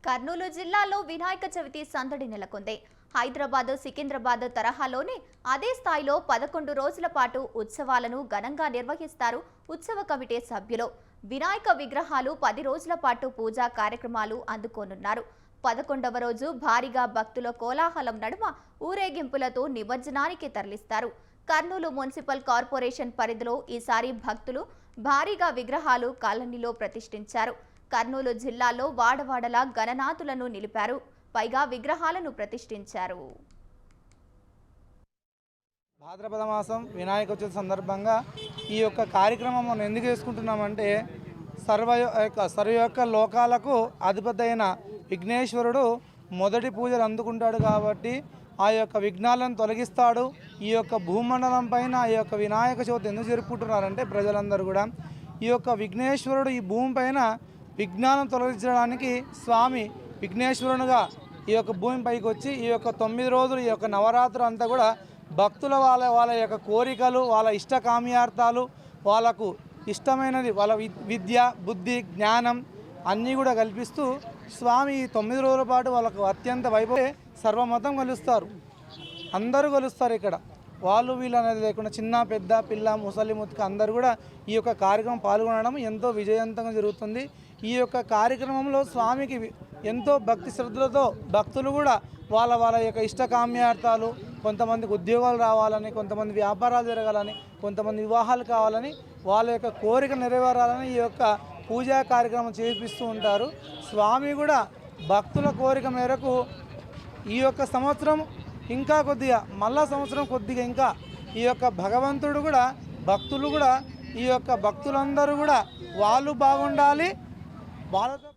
కర్నూలు జిల్లాలో వినాయక చవితి సందడి నెలకొంది. హైదరాబాద్, సికింద్రాబాద్ తరహాలోనే అదే స్థాయిలో 11 రోజుల పాటు ఉత్సవాలను ఘనంగా నిర్వహిస్తారు ఉత్సవ కమిటీ సభ్యులు. వినాయక విగ్రహాలు 10 రోజుల పాటు పూజా కార్యక్రమాలు అందుకోనున్నారు. 11వ రోజు భారీగా భక్తుల కోలాహలం నడుమ ఊరేగింపులతో నిమజ్జనానికి తరలిస్తారు. కర్నూలు మున్సిపల్ కార్పొరేషన్ పరిధిలో ఈసారి భక్తులు భారీగా విగ్రహాలు కాలనీలో ప్రతిష్ఠించారు. కర్నూలు జిల్లాలో వాడవాడలా గణనాథులను నిలిపారు. పైగా విగ్రహాలను ప్రతిష్ఠించారు. భాద్రపద మాసం వినాయక చవితి సందర్భంగా ఈ యొక్క కార్యక్రమం మనం ఎందుకు చేసుకుంటున్నామంటే సర్వ యొక్క లోకాలకు అధిపతి అయిన విఘ్నేశ్వరుడు మొదటి పూజలు అందుకుంటాడు కాబట్టి ఆ యొక్క విఘ్నాలను తొలగిస్తాడు. ఈ యొక్క భూమండలం పైన ఈ యొక్క వినాయక చవితి ఎందుకు జరుపుకుంటున్నారంటే ప్రజలందరూ కూడా ఈ యొక్క విఘ్నేశ్వరుడు ఈ భూమి పైన విఘ్నాలను తొలగించడానికి స్వామి విఘ్నేశ్వరునిగా ఈ యొక్క భూమి పైకి వచ్చి ఈ యొక్క 9 రోజులు ఈ యొక్క నవరాత్రులు అంతా కూడా భక్తుల వాళ్ళ యొక్క కోరికలు, వాళ్ళ ఇష్టకామ్యార్థాలు, వాళ్ళకు ఇష్టమైనది వాళ్ళ విద్య, బుద్ధి, జ్ఞానం అన్నీ కూడా కల్పిస్తూ స్వామి ఈ 9 రోజుల పాటు వాళ్ళకు అత్యంత వైభవం సర్వమతం కలుస్తారు. అందరూ కలుస్తారు. ఇక్కడ వాళ్ళు వీళ్ళు అనేది లేకుండా చిన్న పెద్ద పిల్ల ముసలి ముత్క అందరూ కూడా ఈ యొక్క కార్యక్రమం పాల్గొనడం ఎంతో విజయవంతంగా జరుగుతుంది. ఈ యొక్క కార్యక్రమంలో స్వామికి ఎంతో భక్తి శ్రద్ధలతో భక్తులు కూడా వాళ్ళ యొక్క ఇష్టకామ్యార్థాలు, కొంతమందికి ఉద్యోగాలు రావాలని, కొంతమంది వ్యాపారాలు జరగాలని, కొంతమంది వివాహాలు కావాలని, వాళ్ళ యొక్క కోరిక నెరవేరాలని ఈ యొక్క పూజా కార్యక్రమం చేపిస్తూ ఉంటారు. స్వామి కూడా భక్తుల కోరిక మేరకు ఈ యొక్క సంవత్సరం ఇంకా కొద్దిగా మళ్ళా సంవత్సరం కొద్దిగా ఇంకా ఈ యొక్క భగవంతుడు కూడా భక్తులు కూడా ఈ యొక్క భక్తులందరూ కూడా వాళ్ళు బాగుండాలి, వాళ్ళతో